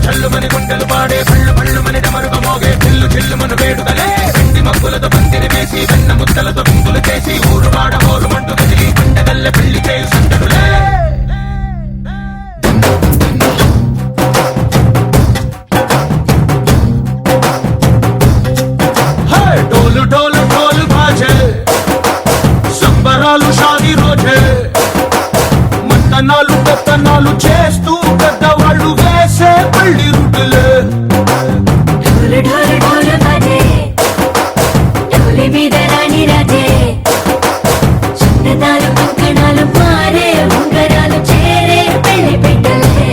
చల్లు మని గుండెలు పాడే పళ్ళు పళ్ళు మని డమరుగ మోగే చిల్లు చిల్లు మన వేడుకలే వెండి మగ్గులతో పందిరి వేసి వెన్న ముద్దలతో విందులు చేసి ఊరు వాడ హోరు మంటు కదిలి పండగల్లె పెళ్లి చేయు సందడులే ढोल ढोल ढोल बाजे సంబరాలు షాదీ రోజే మంతనాలు పెత్తనాలు చేస్తూ పెద్దవాళ్ళు వేసే పెళ్లి రుటులే ढोल ढोल ढोल बाजे ढोली మీద రాణి రాజే చింతనాలు కంకణాలు మారే ఉంగరాలు చేరే పెళ్లి పెట్టలే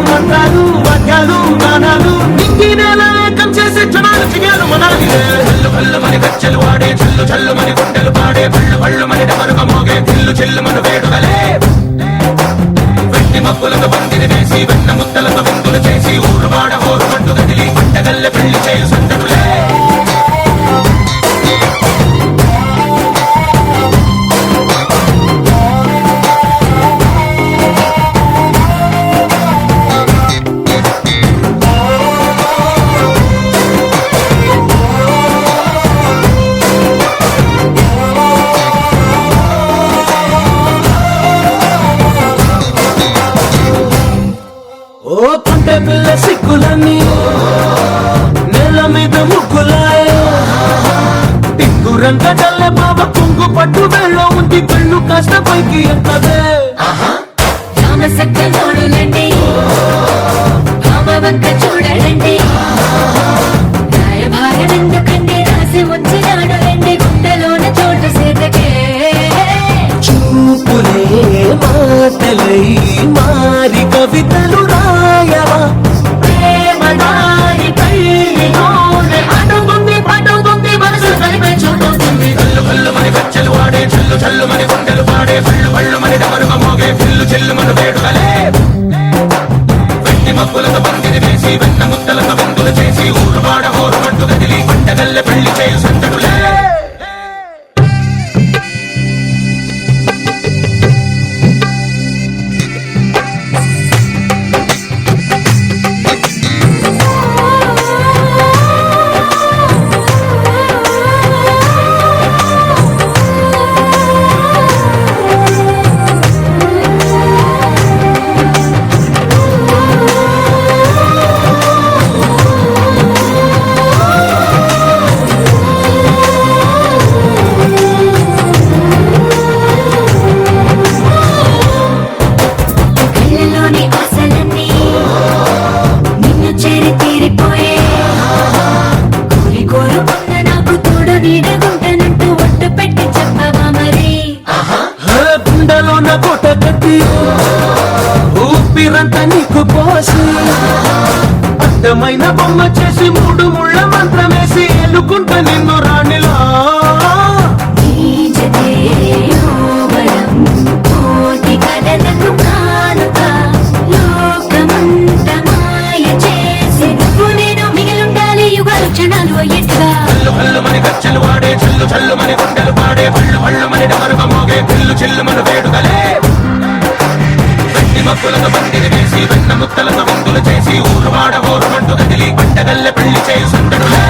మంత్రాలు వాద్యాలు గానాలు నింగినేలా ఏకం చేసే జనాలు చిగాలు మనాలి చల్లు పళ్ళు మని గజ్జలు వాడే చల్లు చల్లు మని గుండెలు పాడే పళ్ళు పళ్ళు మని డమరుగ మోగే చిల్లు చిల్లు మన వేడుకలే వెండి మబ్బులతో పందిరి వేసి వెన్న ముద్దలతో విందులు చేసి ఊరు వాడ హోరు మంటు కదిలి పంటగల్లె పెళ్లి చేయు సందడులే ఓ పంట పిల్ల సిక్కులన్నీ నెల మీద ముక్కులాయ టింగు రంగ డల్లె బాబ కుంగు పట్టు వేళ్ళ ఉంది కళ్ళు కాస్త పైకి ఎక్కదే రామసక్క నోడులండి భామవంక చూడలండి రాయభాగమెందుకండి రాసి ఉంచినాడు రండి గుండెలోన చోటు సేతకే చూపులే మాటలై మారి కవితలు రాయవా ప్రేమదారి పెళ్లిలోనే అడుగుంది పడుగుంది మనసు కలిపే చూడుతుంది కళ్ళు కళ్ళు మని గజ్జలు వాడే చల్లు చల్లు మని గుండెలు పాడే పళ్ళు పళ్ళు మని డమరుగ మోగే చిల్లు చిల్లు మన వేడుకలే వెండి మబ్బులతో పందిరి వేసి వెన్న ముద్దలతో విందులు చేసి ఊరు వాడ హోరు మంటు కదిలి పంటగల్లె పెళ్లి చేయు సందడులే కళ్ళలోని ఆశలన్నీ నిన్ను చేరి తీరిపోయే కోరి కోరుకున్న నాకు తోడు నీడగుంటనంటూ ఒట్టు పెట్టి చెప్పవా మరి గుండెలోన కోట కట్టి ఊపిరంతా నీకు పోసి అడ్డమైన బొమ్మ చేసి మూడు ముళ్ళ మంత్రమేసి ఎలుకుంట నిన్ను రాణిలా కోటి కథలకు కానుక లోకమంత మాయ చేసి నువ్వు నేను మిగిలుండాలి యుగాలు క్షణాలు అయ్యేట్టుగా చల్లు పళ్ళు మని గజ్జలు వాడే చల్లు చల్లు మని గుండెలు పాడే పళ్ళు పళ్ళు మని డమరుగ మోగే చిల్లు చిల్లు మన వేడుకలే వెండి మబ్బులతో పందిరి వేసి వెన్న ముద్దలతో విందులు చేసి ఊరు వాడ హోరు మంటు కదిలి పంటగల్లె పెళ్లి చేయు సందడులే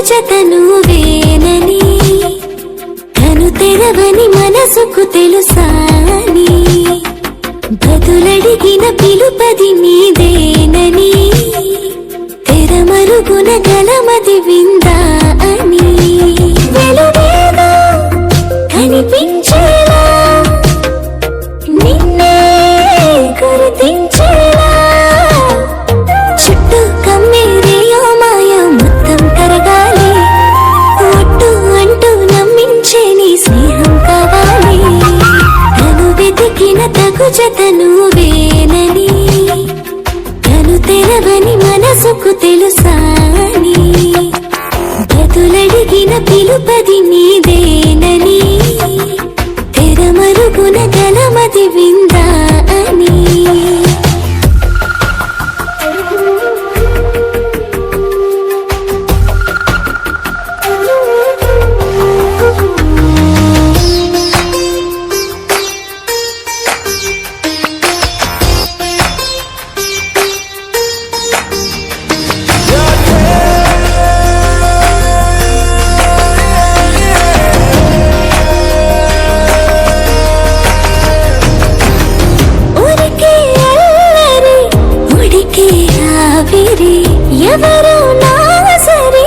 జత నువ్వేనని కను తెరవని మనసుకు తెలుసాని బదులడిగిన పిలుపది నీదేనని తెరమరుగున గలమది విందా అని వెలుగేదో కనిపించేలా నిన్నే గుర్తించేలా చుట్టూ కమ్మేరేయో మాయ మొత్తం కరగాలి ఒట్టు అంటూ నమ్మించే నీ స్నేహం కావాలి తను వెతికిన తగు జత నువ్వేనని తను తెరవని మనసుకు తెలుసాని బదులడిగిన పిలుపది నీదేనని తెరమరుగున గలమది విందా అని ఎవరు నా సరి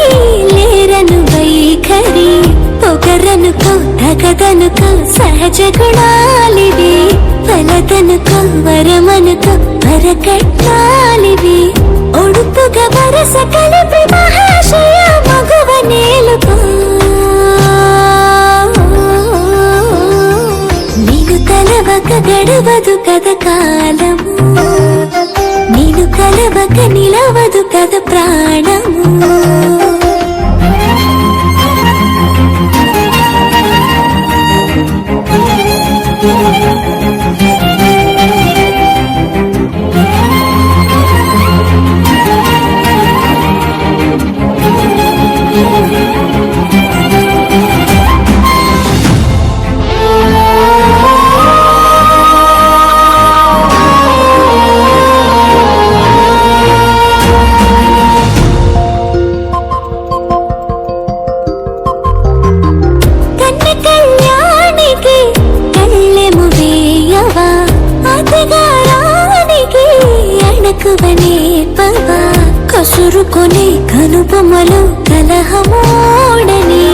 లేరను వైఖరి పొగరనుకో తగదనుకో సహజ గుణాలివి ఫలదనుకో వరమనుకో వరకట్నాలివి ఒడుపుగా వరస కలిపి మహాశయ మగువ నేలుకో నీకు తలవక గడవదు కథ కాలము నేను కలవక నిలవదు కథ ప్రాణము కసురుకొనే కనుబొమ్మలు కలహమోడని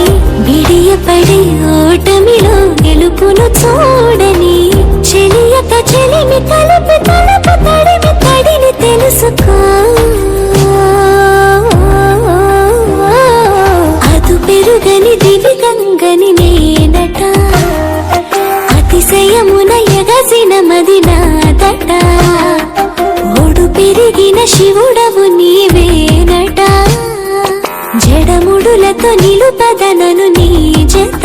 బిడియపడి ఓటమిలో గెలుపును చూడని చెలియత చెలిమి తలపు తలపు తడిమి తడిని తెలుసుకో అదు పెరుగని దివి గంగని నేనట అతిశయమున ఎగసిన మది నాదట పెరిగిన శివుడవు నీవేనట జడముడులతో నిలుపదనను నీ జత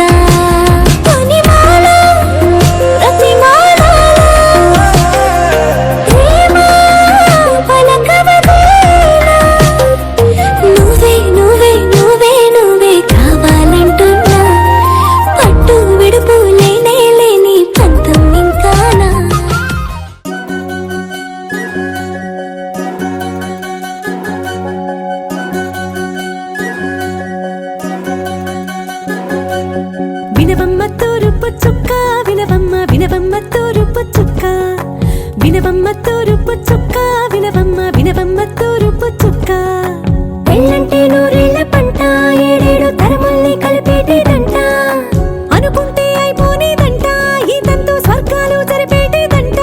నువ్వే నువ్వే నువ్వే నువ్వే కావాలంటున్నా పట్టు విడుపు లేనే లేని పంతం ఇంకానా వినవమ్మ తూరుపు చుక్క వినవమ్మ వినవమ్మ తూరుపు చుక్క వినవమ్మ తూరుపు చుక్క వినవమ్మ వినవమ్మ తూరుపు చుక్క పెళ్ళంటే నూరేళ్ల పంట ఏడేడు తరముల్ని కలిపేటేదంట అనుకుంటే అయిపోనేదంట ఈ తంతు స్వర్గాలు జరిపేటేదంట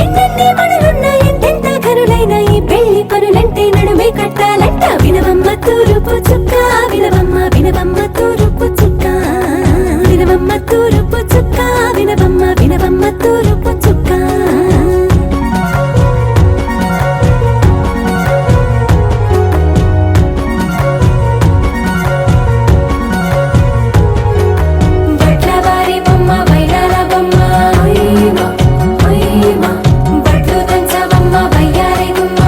ఎన్నెన్ని మనులున్న ఎంతెంత కరులైన ఈ పెళ్లి పనులంటే నడుమే కట్టాలంట వినవమ్మ తూరుపు చుక్క వినవమ్మ వినవమ్మ తూరుపు చుక్క వినవమ్మ తూరుపు చుక్క వినవమ్మ వినవమ్మ తూరుపు చుక్క బట్లవారి బొమ్మ వైరాల బొమ్మ బట్లు దంచవమ్మ వయ్యారి గుమ్మ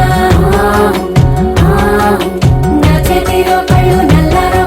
నా చేతిలో కళ్ళు నల్లారో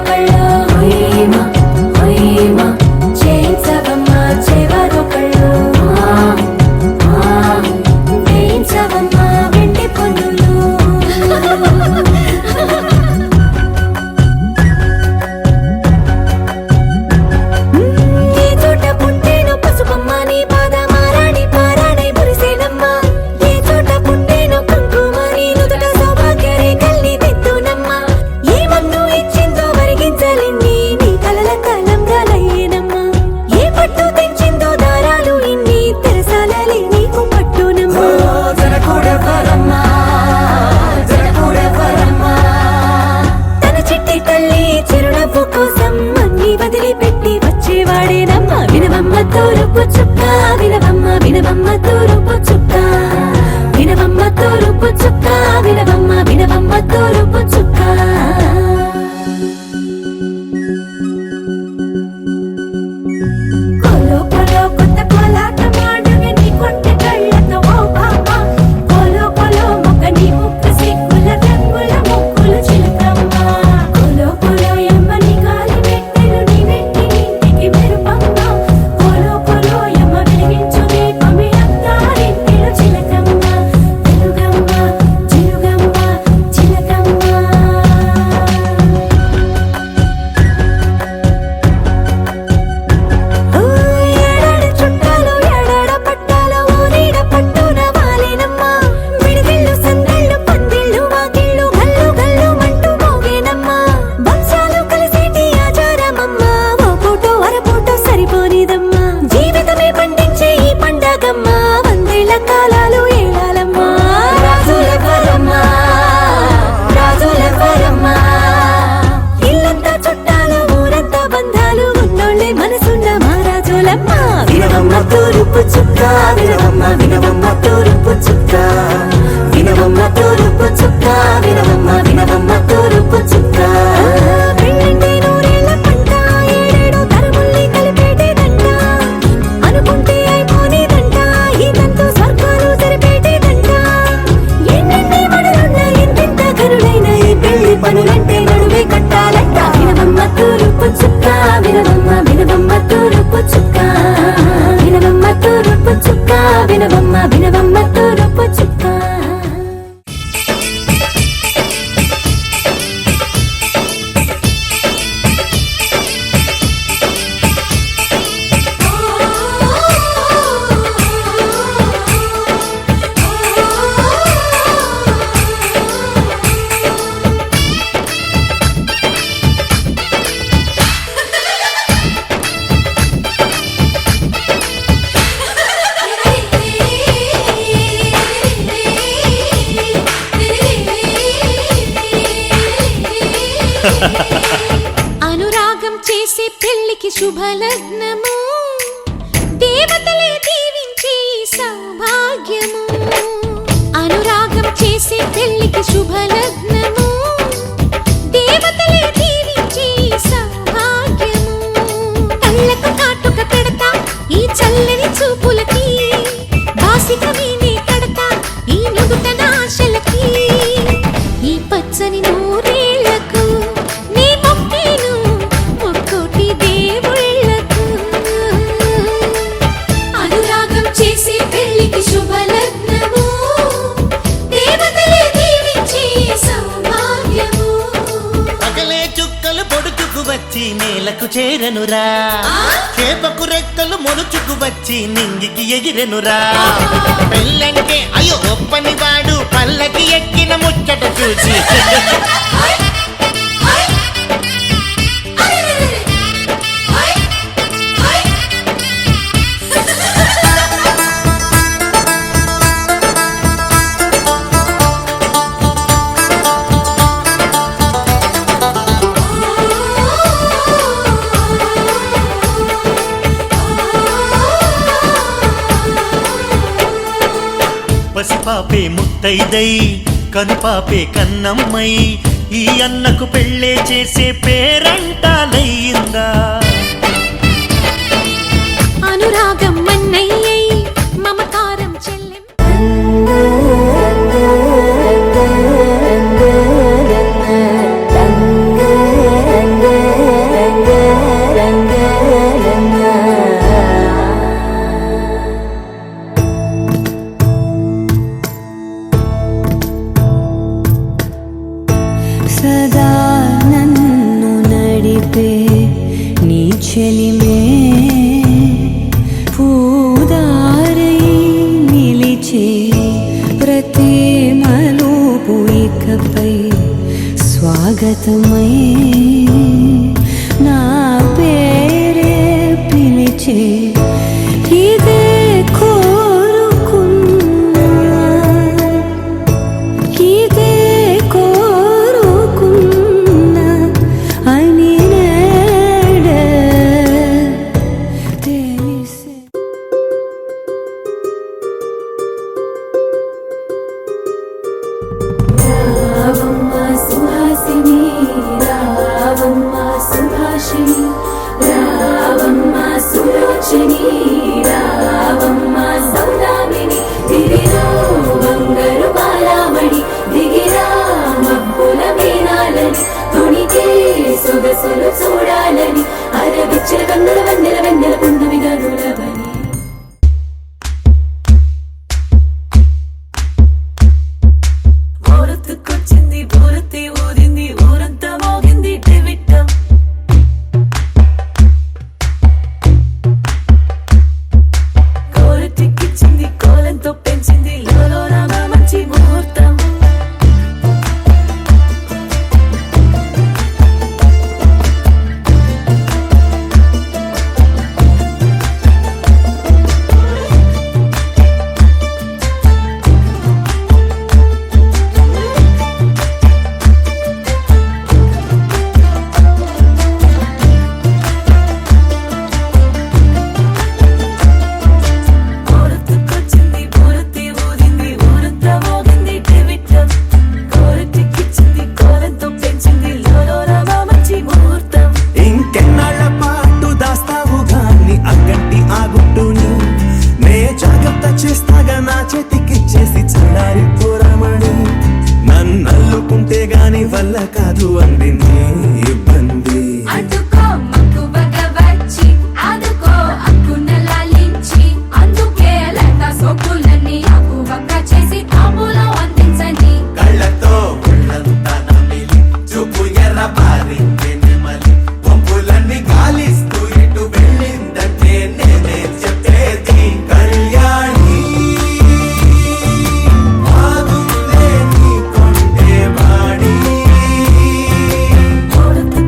వినవమ్మ వినవమ్మ తూరుపు చుక్క వినవమ్మ తూరుపు చుక్క వినవమ్మ వినవమ్మ తూరుపు చుక్క పెళ్ళంటే నూరేళ్ల పంట ఏడేడు తరముల్ని కలిపేటేదంట అనుకుంటే అయిపోనేదంట ఇదంతా స్వర్గాలు సరిపేటేదంట ఎన్నెన్ని మడులున్న ఎంతెంత కరుడైన ఈ పెళ్లి పనులంటే నడువే కట్టాలంట వినవమ్మ తూరుపు చుక్క వినవమ్మ వినవమ్మ తూరుపు చుక్క వినవమ్మ తూరుపు చుక్క వినవమ్మ వినవమ్మ తూరుపు చుక్క అనురాగం చేసే పెళ్లికి శుభలగ్నము దేవతలే దీవించే సౌభాగ్యము అనురాగం చేసే పెళ్లికి శుభలగ్నము దేవతలే దీవించే సౌభాగ్యము కళ్ళకు కాటుక పెడతా ఈ చల్లని చూపులకి బాసిక వీణే కడతా ఈ నుదుటన ఆశలకి ఈ పచ్చని నూరేళ్లకు నీ మొక్కేను మొక్కోటి దేవుళ్ళకు అనురాగం చేసే పెళ్లికి శుభలగ్నము దేవతలే దీవించే సౌభాగ్యము పగలే చుక్కలు పొడుచుకు వచ్చి నేలకు చేరనురా చేపకు రెక్కలు మొలుచుకు వచ్చి నింగికి ఎగిరెనురా పెళ్ళంటే అయ్యో ఒప్పని వాడు పల్లకి ఎక్కిన ముచ్చట చూసి పసిపాపే ముత్తైదై కనుపాపే కన్నమ్మై ఈ అన్నకు పెళ్ళే చేసే పేరంటాలయ్యిందా అనురాగం మన్నయ్యై మమకారం చెల్లెం సదా నన్ను నడిపే నీ చెలిమే పూదారై నిలిచే ప్రతి మలుపు ఇకపై స్వాగతమై నా పేరే పిలిచే ఇదే కోరుకున్నా ఇదే కోరుకున్నా అని నేడే తెలిసే రావమ్మ సుహాసిని రావమ్మ సుభాషిణి రావమ్మ సులోచని రావమ్మ సౌదామిని తిరిలో బంగారు బాలామణి దిగిరా మబ్బుల మీనాలని తుణికే సొగసులు చూడాలని అరవిచ్చల కన్నుల వెన్నెల వెన్నెల పున్నమి గనులవని ఊరొత్తుకొచ్చింది ఊరొత్తి ఊరింది ఊరంతా మోగింది డెవిట్టం కోరటిక్కిచ్చింది వంట చేస్తాగా నా చేతికిచ్చేసి చల్లారి పోరమణి నన్నల్లుకుంటే గాని వల్ల కాదు అంది నీ ఇబ్బంది అడ్డుకో మక్కువగా వచ్చి ఆదుకో అక్కున లాలించి అందుకే లేత సోకులన్నీ అక్కువగా చేసి తాంబూలో అందించని కళ్ళతో ఒళ్ళంతా నమిలి చూపు ఎర్ర పారింది నెమలి పంపులన్నీ గాలిస్తూ ఇటు వెళ్ళిందంటే నేనే చెప్పేది కళ్యాణి బాగుందే నీ కొండే వాడి కొడుతు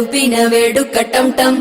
లుపిన వేడుక టం టం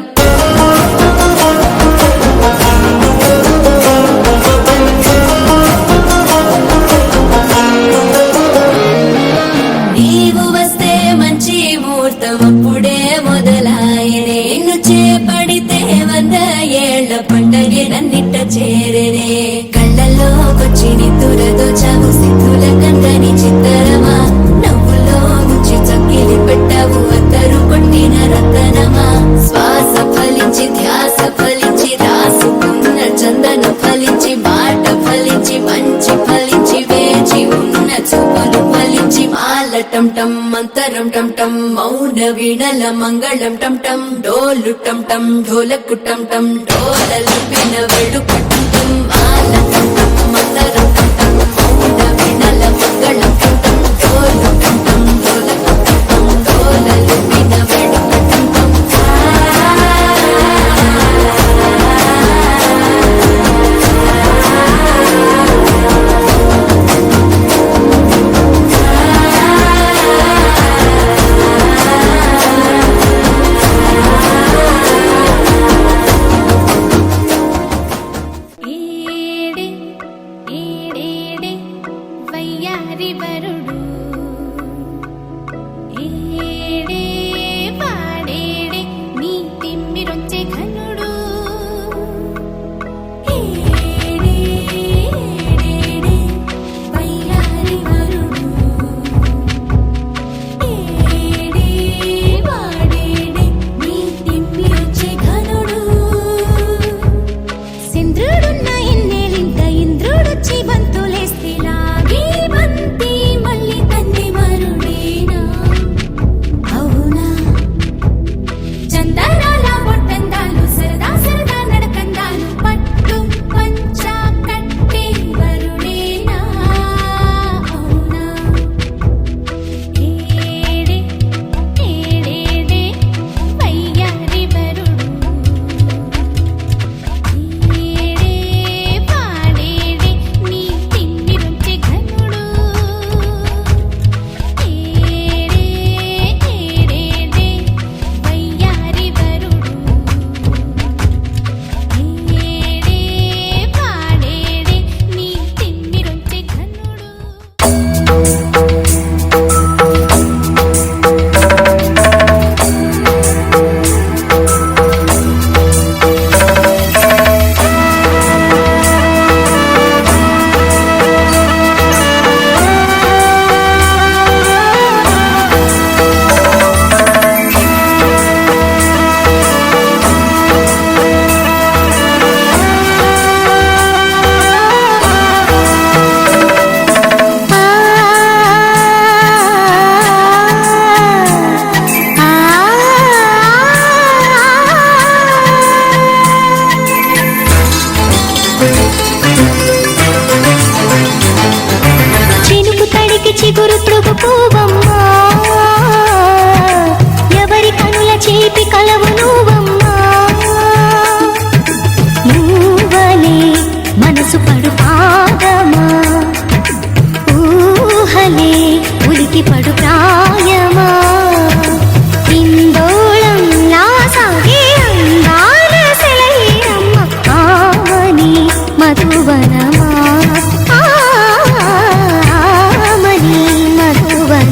నీవు వస్తే మంచి ముహూర్తం అప్పుడే మొదలాయనే నిన్ను చేపడితే 100 ఏళ్ల పండగే నన్నిట్ట చేరనే కళ్ళల్లోకొచ్చి నిద్దురదో చావు సిద్ధుల కందని చిత్తరమా నవ్వులో ముంచి చక్కిలి పెట్టావు అత్తరు కొట్టిన రతనమా శ్వాస ఫలించి ధ్యాస ఫలించి రాసుకున్న చందన ఫలించి మాట ఫలించి మంచి ఫలించి వేచి ఉన్న చూపులు ఫలించి మాల టం టం మంతరం టం టం మౌన వీణల మంగళం టం టం డోలు టం టం ఢోలకు టం టం డోలలు విన వేడుక టం టం మాల టం టం మంతరం టం టం మౌన వీణల మంగళం టం టం డోలు టం టం ఢోలకు టం టం డోలలు విన వేడుక టం టం ఏడే ఏడేడే వయ్యారి వరుడు ఏడే వాడేడే నీ తిమ్మిరొచ్చే ఘనుడు ఏడే ఏడేడే వయ్యారి వరుడు ఏడే వాడేడే నీ తిమ్మిరొచ్చే ఘనుడు సింద్రుడున్న ఇన్నేలింత ఇంద్రుడొచ్చి బంతులేస్తే లాగే బంతి మళ్ళీ తన్ని మరుడేనా అవునా చందనాల బొట్టందాలు సరదా సరదా నడకందాలు పట్టు పంచా కట్టే వరుడేనా అవునా ఏడే ఏడేడే వయ్యారి వరుడు ఏడే పాడేడే నీ తిమ్మిరొచ్చే ఘనుడు ఏడే ఏడేడే వయ్యారి వరుడు ఏడే పాడేడే నీ తిమ్మిరొచ్చే ఘనుడు చినుకు తడికి చిగురు తృగు పూవమ్మా ఎవరి కనుల చేపి కలవు నువ్వమ్మా నువ్వలే మనసు పడు పాదమా ఊహలే ఉలికి పడు ప్రాయమా ఇందోళం నా సాగే అందాల సెలయేరమ్మ ఆమని మధువనమా ఆమని మధువనమా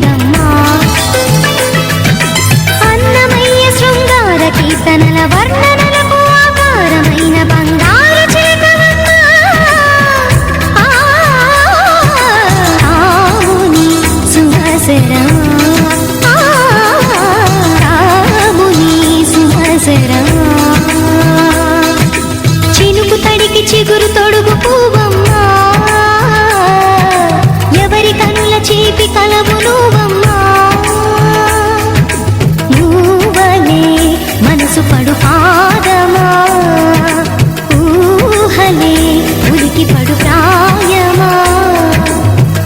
కదమ్మా అన్నమయ్య శృంగార కీర్తనల వర్ణనలకు ఆకారమైన బంగారు చిలకవమ్మా రాముని సుహాసరమా రాముని సుహాసరమా చినుకు తడికి చిగురు తొడుగు పువ్వమ్మా ఎవరి కనుల చీపి కలవు నువ్వమ్మా నువ్వలే మనసు పడు పాదమా ఊహలే ఉలికి పడు ప్రాయమా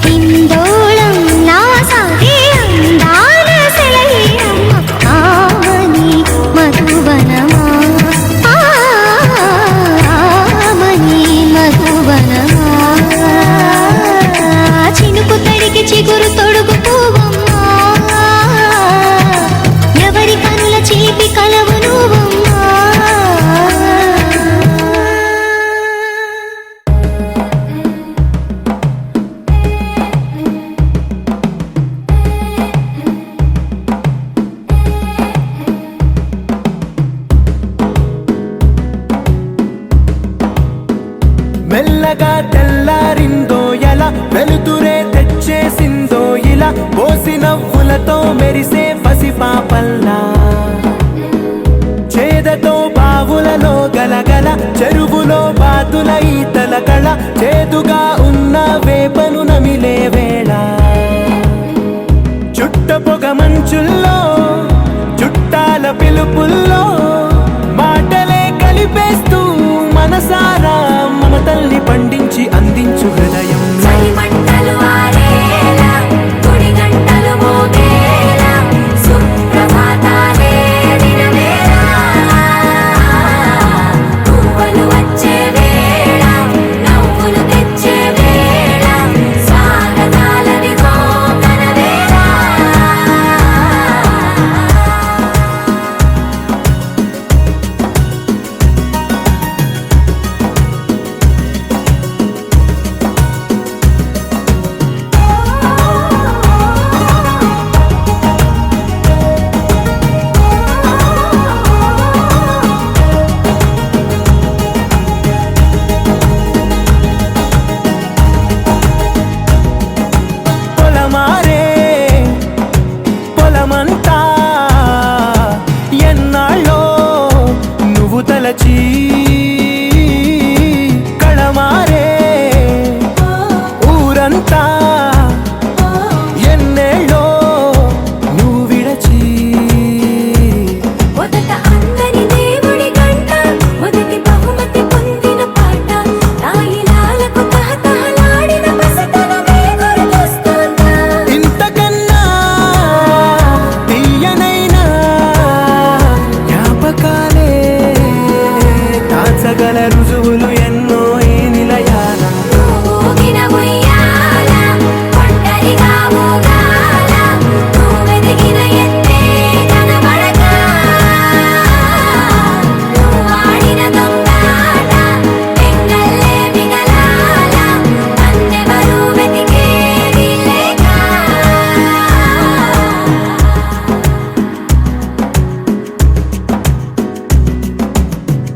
హిందోళం నా సాగే అందాల సెలయేరమ్మ ఆమని మధువనమా ఆమని మధువనమా చినుకు తడికి చిగురు తొడుగు పువ్వమ్మా ఎవరి కనుల చీపి కలవు నువ్వమ్మా మెల్లగా తెల్లారిందో ఎలా వెలుతురే తెచ్చేసిందో ఇలా పోసి నవ్వులతో మెరిసే పసిపాపల్లా చేదతో బావులలో గలగల చెరువులో బాతుల ఈతల కళ చేదుగా ఉన్న వేపను నమిలే వేళ చుట్ట పొగ మంచుల్లో చుట్టాల పిలుపుల్లో మాటలే కలిపేస్తూ మనసారా మమతల్ని పండించి అందించు హృదయం మంటలు ఆరేలా గుడి గంటలు మోగేలా సుప్రభాతాలే వినవేళ పువ్వులు వచ్చే వేళ నవ్వులు తెచ్చే వేళ స్వాగతాలదిగో కనవేళ పొలమారే పొలమంతా ఎన్నాళ్ళో నువ్వు తలచి కళమారే ఊరంతా ఎన్నేళ్ళో నువ్వు విడచి మొదట అందని దేవుడి గంట మొదటి బహుమతి పొందిన పాట తాయిలాలకు తహతహలాడిన పసితనమే గుర్తొస్తుందా ఇంతకన్నా తీయనైనా జ్ఞాపకాలే దాచగల రుజువులు ఎన్నో ఈ నిలయాల ఊగిన ఉయ్యాల ఒంటరిగా ఊగాల నువ్వెదిగిన ఎత్తే కనబడక నువ్వాడిన దొంగాట పెంగల్లే మిగలాల నన్నెవరూ వెతికేది లేక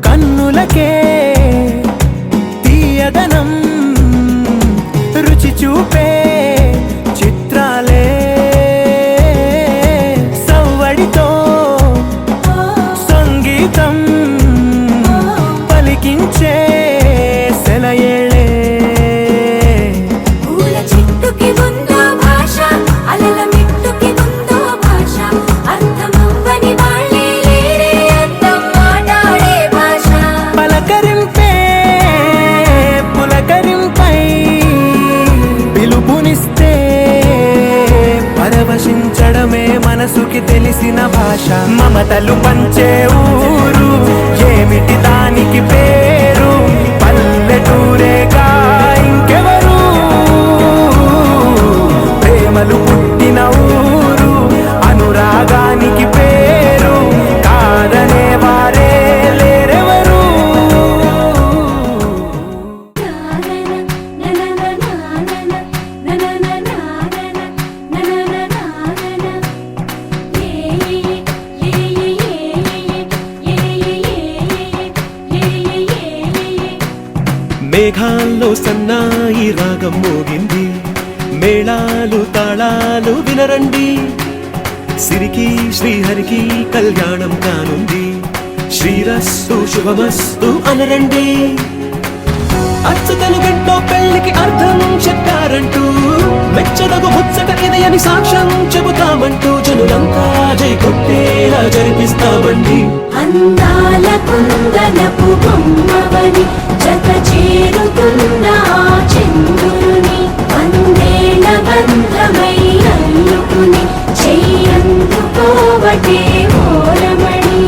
కన్నులకే తీయదనం రుచి చూపే చిత్రాలే సవ్వడితో సంగీతం పలికించే సెలయేళే పూల చెట్టుకి ఉందో భాష అలల మిట్టుకి ఉందో భాష అర్థమవ్వని వాళ్ళే లేరే అర్థం మాట్లాడే భాష పలకరింపే పులకరింపై పిలుపునిస్తే పరవశించడమే మనసుకి తెలిసిన భాష మమతలు పంచే ఊరు ఏమిటి దానికి పేరు పల్లెటూరేగా ఇంకెవరు ప్రేమలు పుట్టిన ఊరు అనురాగానికి పేరు కాదనే వారే లేరెవరు నా సన్నాయి రాగం మోగింది, మేళాలు తాళాలు వినరండి, సిరికి శ్రీహరికి కళ్యాణం కానుంది, శ్రీరస్తు శుభమస్తు అనరండి. అచ్చతలు గంటో పెళ్లికి అర్థం చెప్పారంటూ, మెచ్చదగు ముచ్చట ఇది అని సాక్ష్యం చెబుతామంటూ, జనులంతా జై కొట్టేలా జరిపిస్తామండి. అందాల కుందనపు బొమ్మవని జత చేరుతున్న ఆ చంద్రుని, వందేళ్ల బంధమై అల్లుకుని చెయ్యందుకోవటే ఓరమణి.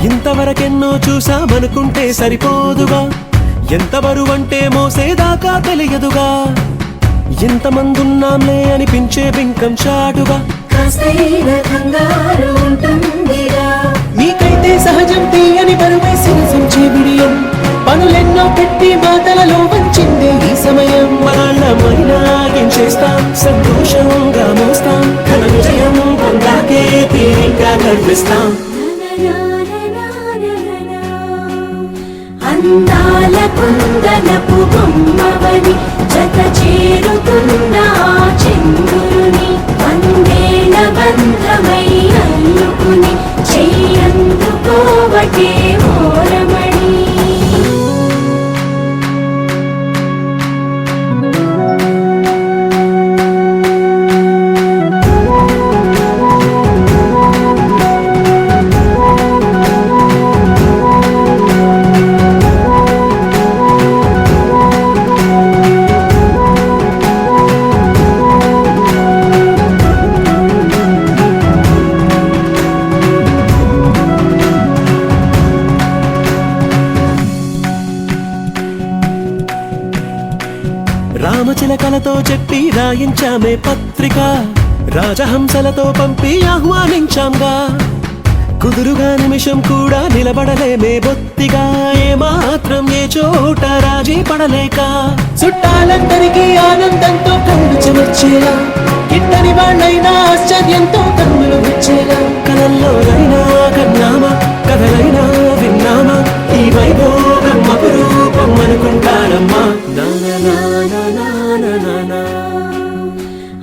ఇంతవరకెన్నో చూసామనుకుంటే సరిపోదుగా, ఎంత బరువంటే మోసేదాకా తెలియదుగా, ఎంతమందున్నాంలే అనిపించే బింకం చాటుగా, కాస్తైన కంగారు ఉంటుందిగా, మీకైతే సహజం తీయని బరువేసిన సంచే బిడియం, పనులెన్నో పెట్టి మాటలలో వంచిందే ఈ సమయం. మనమైనా ఏం చేస్తాం, సంతోషంగా మోస్తాం, ఘన విజయం పొందాకే తీరిగ్గా కనిపిస్తాం. అందాల కుందనపు బొమ్మవని జత చేరుతున్న ఆ చంద్రుని, వందేళ్ల బంధమై అల్లుకుని చెయ్యందుకోవటే ఓరమణి. రామచిలకలతో చెప్పి రాయించామే పత్రిక, రాజహంసలతో పంపి ఆహ్వానించాంగా, కుదురుగా నిమిషం కూడా నిలబడలేమే బొత్తిగా, ఏమాత్రం ఏ చోట రాజీ పడలేక, చుట్టాలందరికీ ఆనందంతో కన్ను చెమర్చేలా, గిట్టని వాళ్ళైనా ఆశ్చర్యంతో కన్నులు వచ్చేలా, కలల్లోనైనా కన్నామా, కథలైనా విన్నామా, ఈ వైభోగం అపురూపం అనుకుంటారమ్మా.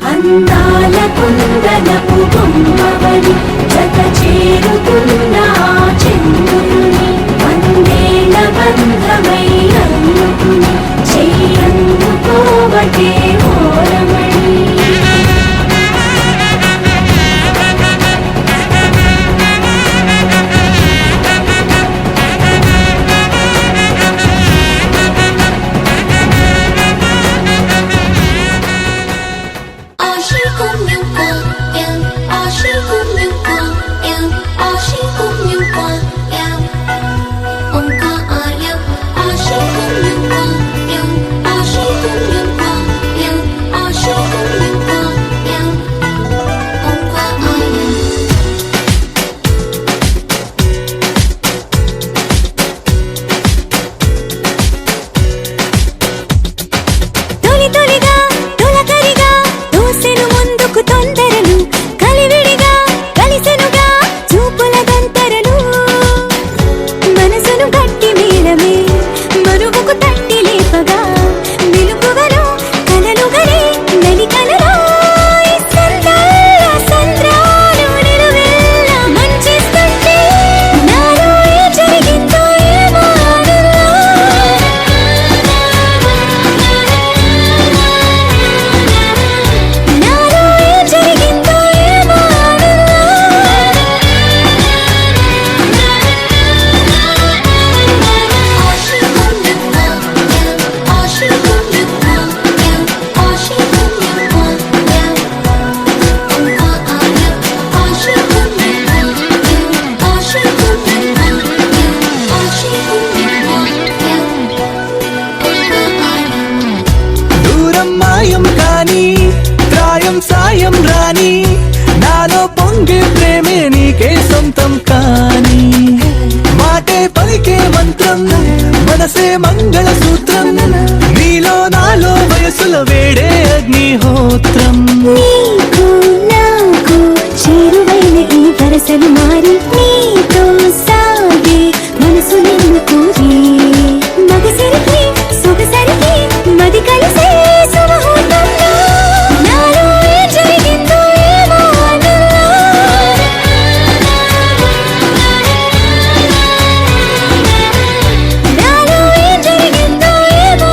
అందాల కుందనపు బొమ్మవని జత చేరుతున్న ఆ చంద్రుని, వందేళ్ల బంధమై అల్లుకుని చెయ్యందుకోవటే ఓరమణి. పలికే మంత్రం మనసే మంగళ సూత్రం నీలో నాలో వయసుల వేడే అగ్నిహోత్రం నీకు నాకు చేరువైన ఈ వరసలు మారి నీతో సాగే మనసు నిన్ను కోరి మగసరికి సొగసరికి మది కలిసే సుముహూర్తంలో నాలో ఏం జరిగిందో ఏమో ఆనందం. నాలో ఏం జరిగిందో ఏమో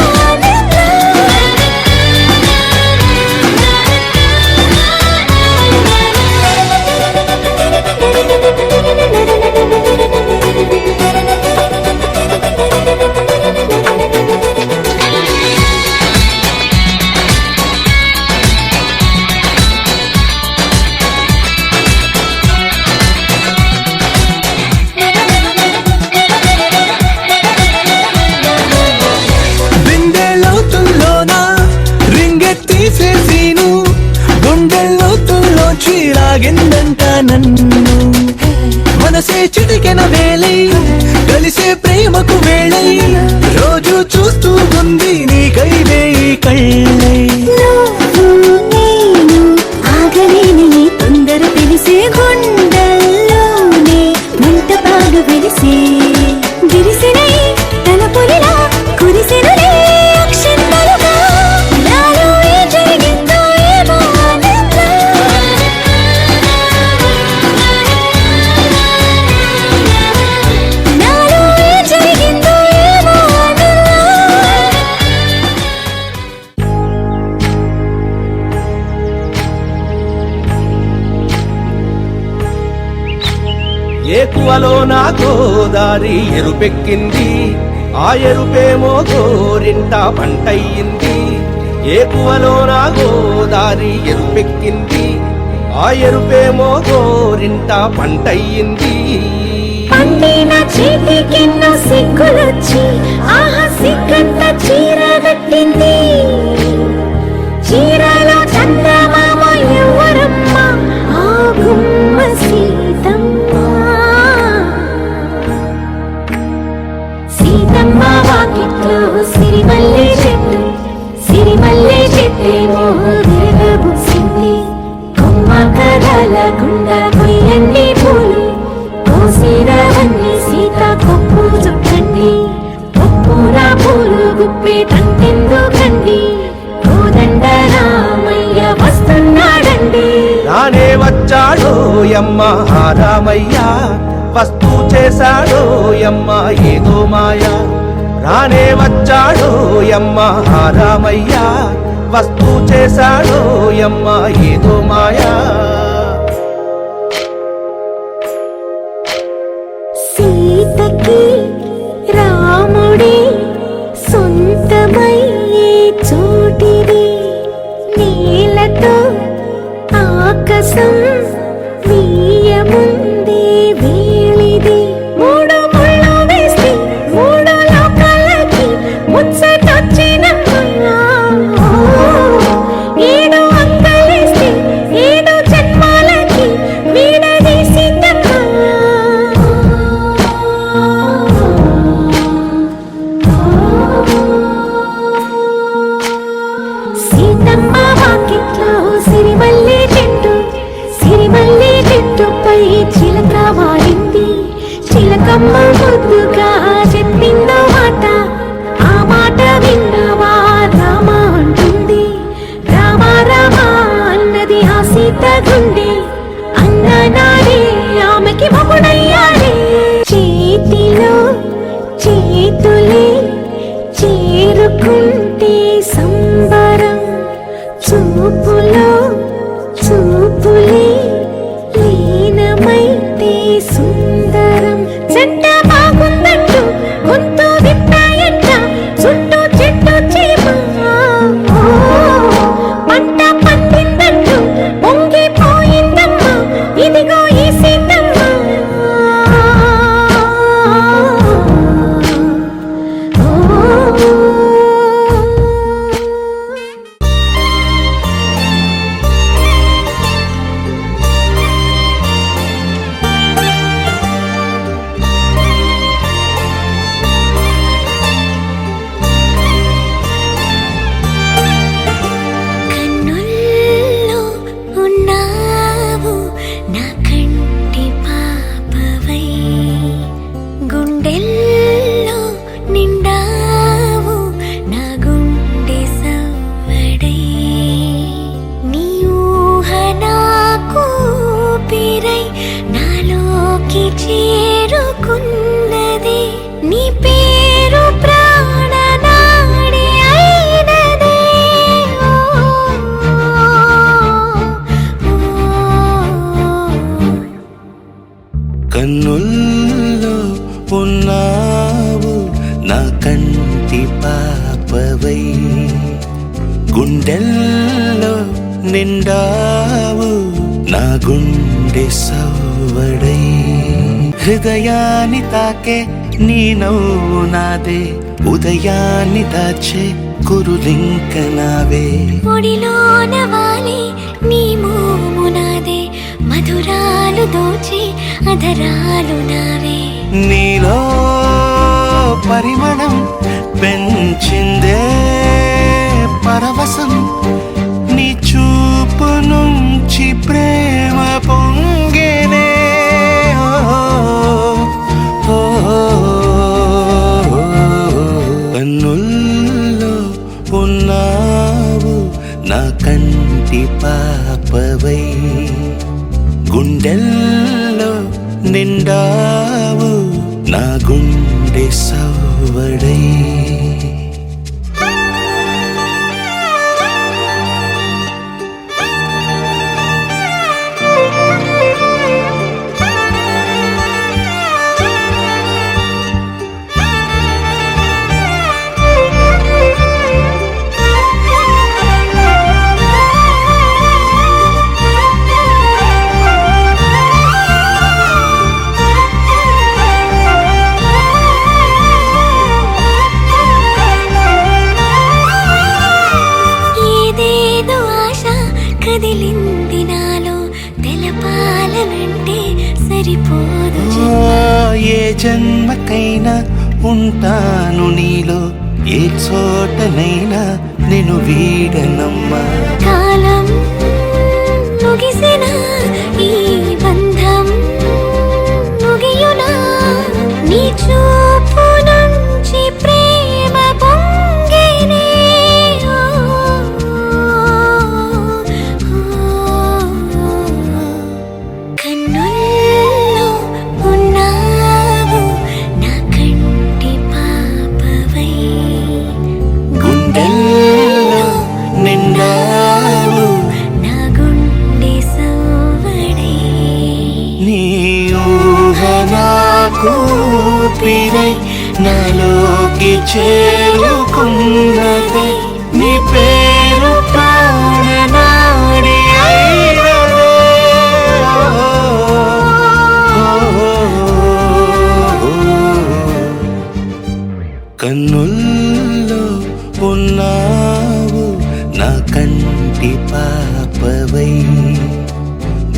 బిందెలోతుల్లోన రింగెత్తీసేసీను గుండెల్లోతుల్లోంచి లాగిందంట నన్ను మనసే చిటికెన వేలై కలిసే ప్రేమకు వేళై రోజు చూస్తూ ఉంది నీకై వేయి కళ్ళై నువ్వు నేను ఆగలేని ఈ తొందర తెలిసే గుండెల్లోనే మంట బాగా వెలిసే విరిసినై తలపులిలా కురిసెనులే అక్షంతలుగా నాలో ఏం జరిగిందో ఏమో ఆనందం. నాలో ఏం జరిగిందో ఏమో ఆనందం. ఏకువలో నా గోదారి ఎరుపెక్కింది ఆ ఎరుపేమో గోరింట పంటయ్యింది ఏకువలో నా గోదారి ఎరుపెక్కింది ఆ ఎరుపేమో గోరింట పంటయ్యింది పండిన చేతికెన్నో సిగ్గులొచ్చి ఆహా సిగ్గంత చీర కట్టింది చీరలో చందమామ ఎవరమ్మ ఆ గుమ్మ సీతమ్మ సీతమ్మ వాకిట్లో సిరిమల్లె చెట్టేమో విరగబూసింది కొమ్మ కదల గుండా కొయ్యండి పూలు కోసిరవన్నీ సీత కొప్పు చుట్టండి కొప్పున పూలు గుప్పే తంతెందుకండి కోదండ రామయ్య వస్తున్నాడండి నానే వచ్చాడో యమ్మ రామయ్య వస్తూ చేశాడో యమ్మ ఏదో మాయ రానే వచ్చాడో యమ్మ రామయ్య వస్తూ చేశాడో యమ్మ ఏదో మాయా సీతకి రాముడే సొంతమయ్యే చోటిది నీలతో ఆకాశం వీయముందే వేళిది మూడు ముళ్ళు వేసి మూడు లోకాలకి ముచ్చటొచ్చిన ఏడు అంకలేస్తే ఏడు జన్మ నా కంటి పాపవై గుండెల్లో నిండావు నా గుండె సవ్వడై హృదయాన్ని తాకే నీ నవ్వు నాదే ఉదయాన్ని దాచే కురులింక నావే ఒడిలోన వాలి నీ మోము నాదే మధురాలు దోచి అధరాలు నావే నీలో పరిమళం పెంచిందే పరవశం నీ చూపు నుంచి ప్రేమ పొంగేనే కన్నుల్లో ఉన్నావు నా కంటి పాపవై గుండెల్లో నిండావు నా గుండె సవ్వడై ఏదేదో ఆశ కదిలింది నాలో తెలపాలనంటే సరిపోదు ఏ జన్మకైనా ఉంటాను నీలో ఏ చోటనైనా నేను వీడనమ్మా కాలం ముగిసిన ఈ బంధం ముగియునా నీ చూపు నుంచి ప్రేమ పొంగేనే కన్నుల్లో ఉన్నావు నా కంటి పాపవై గుండెల్లో నిండావు నా గుండె సవ్వడై నీ ఊహ నాకు ఊపిరై నాలోకి చేరుకున్నదే నీ పేరు ప్రాణనాడి అయినదే. కన్నుల్లో ఉన్నావు నా కంటి పాపవై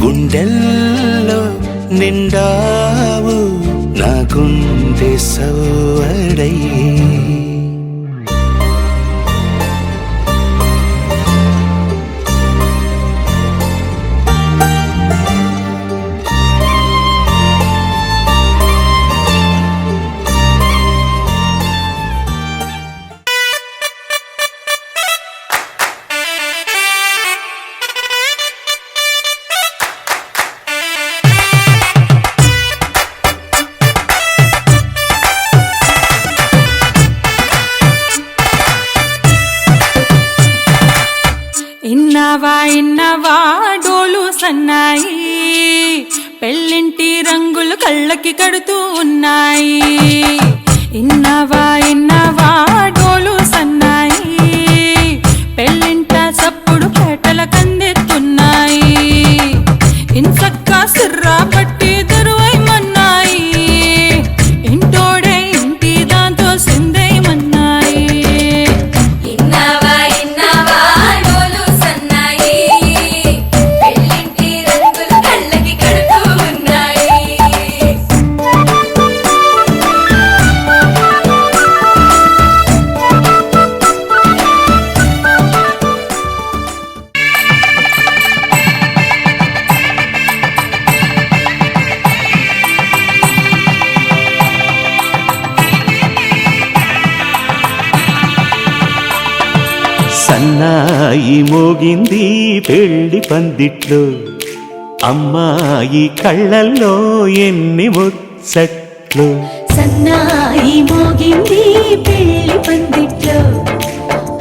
గుండెల్లో నిండావు నా గుండె సవ్వడై ఇన్నవా డోలు సన్నాయి పెళ్ళింటి రంగులు కళ్ళకి కడుతూ ఉన్నాయి ఇన్నవా డోలు సన్నాయి పెళ్ళింట చప్పుడు పేటల కందెత్తున్నాయి ఇంచక్క సిర్రా పట్టి దరువైమన్నాయి ఇంటోడే ఇంటి దాంతో సిందేయమన్నాయి సన్నాయి మోగింది పెళ్లి పందిట్లో అమ్మాయి కళ్ళల్లో ఎన్ని ముచ్చట్లు సన్నాయి మోగింది పెళ్లి పందిట్లో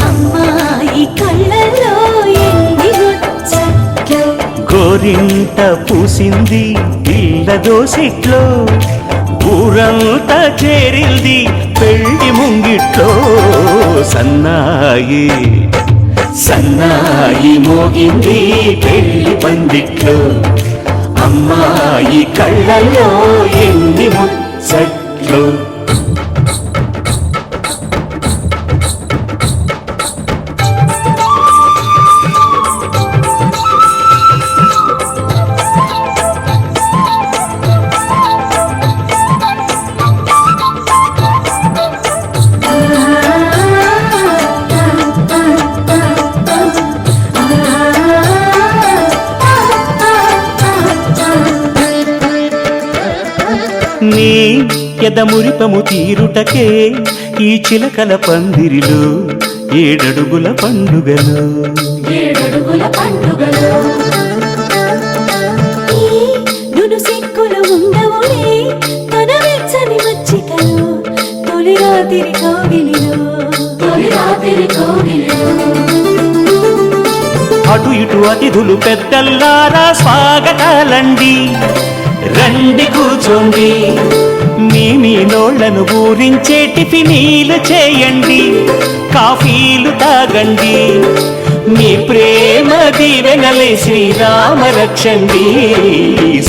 అమ్మాయి కళ్ళలో ఎన్ని ముచ్చట్లు గోరింట పూసింది పిల్ల దోసిట్లో ఊరంతా చేరింది పెళ్లి ముంగిట్లో సన్నాయి సన్నాయి మోగింది పెళ్లి పందిట్లో అమ్మాయి కళ్ళల్లో ఎన్ని ముచ్చట్లు నీ ఎదమురిపము తీరుటకే ఈ చిలకల పందిరిలో ఏడడుగుల పండుగలు నును సిక్కులు ఉండవులే తన వెచ్చని మచ్చికలు తొలి రాత్రి కోగిలిలో అటు ఇటు అతిథులు పెద్దల్లారా స్వాగతాలండి రండి కూర్చోండి మీ నోళ్లను ఊరించే టిఫినీలు చేయండి కాఫీలు తాగండి మీ ప్రేమ దీవెనలే శ్రీరామ రక్షండి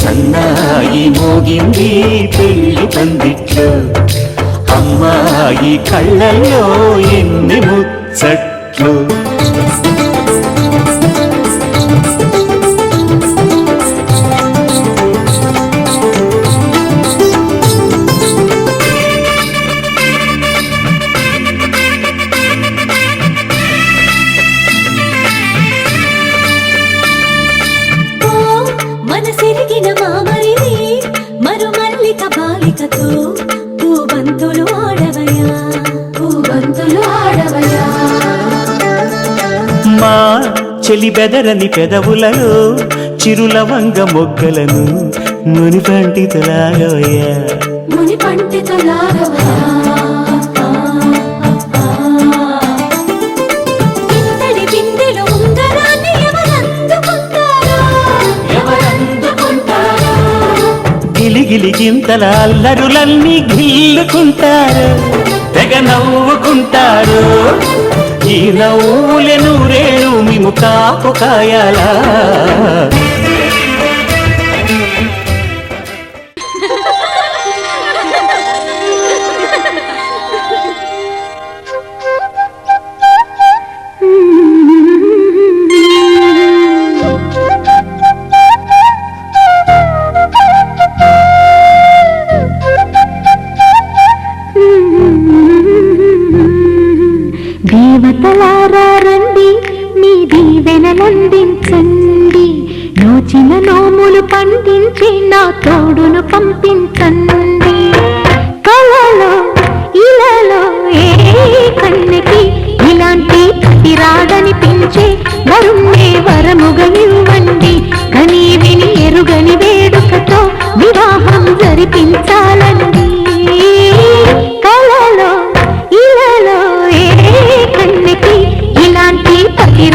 సన్నాయి మోగింది పెళ్లి పందిట్లో అమ్మాయి కళ్ళల్లో ఎన్ని ముచ్చట్లు మనసిరిగిన మామరిది మరుమల్లిక బాలికతో పూబంతులు ఆడవయా మా చెలి బెదరని పెదవులలో చిరులవంగ మొగ్గలను మునిపంటితలాగవయ్యా ఇంతటి బిందెలో ఉంగరాన్ని ఎవరందుకుంటారో గిలిగిలి గింతల అల్లరులన్నీ గిల్లుకుంటారు తెగ నవ్వుకుంటారు ఈ నవ్వులే నూరేళ్ళు మేము కాపు కాయాలా దేవతలారా రండి మీ దీవెనలందించండి నోచిన నోములు పండించి నా తోడును పంపించండి కలలో ఇలలో ఏ కన్నెకి ఇలాంటి రాడనిపించే వరుణ్ణే వరముగా ఇవ్వండి కని విని ఎరుగని వేడుకతో వివాహం జరిపించాలండి కలలో ఇలలో ఏ కన్నెకి ఇలాంటి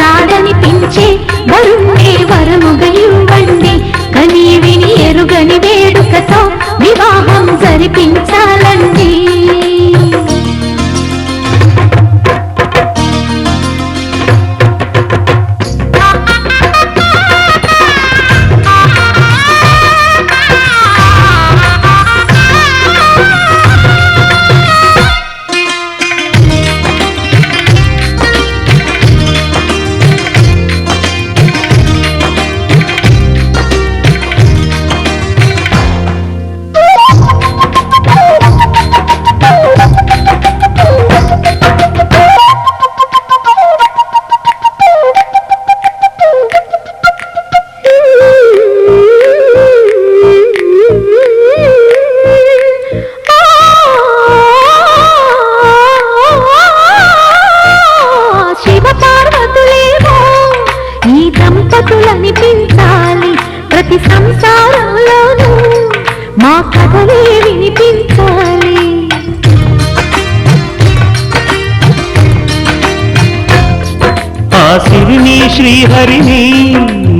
రాడనిపించే వరుణ్ణే వరముగా ఇవ్వండి కని విని ఎరుగని వేడుకతో వివాహం జరిపించాలండి దంపతులనిపించాలి ప్రతి సంసారంలోనూ మా కథలే వినిపించాలి ఆ సిరిని శ్రీహరిని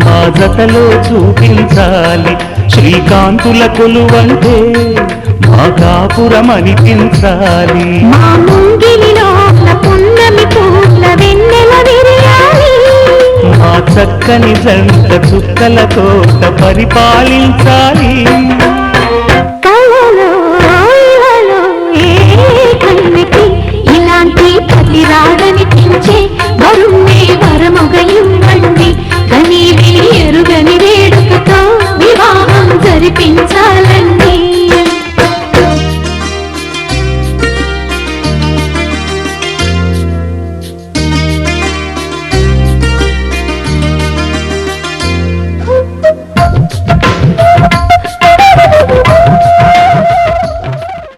మా జతలో చూపించాలి శ్రీకాంతుల కొలువంటే మా కాపురం అనిపించాలి. మా ముంగిలిలో పున్నమి పూల వెన్నెల విరియాలి. మా చక్కని జంట చుక్కల తోట పరిపాలించాలి.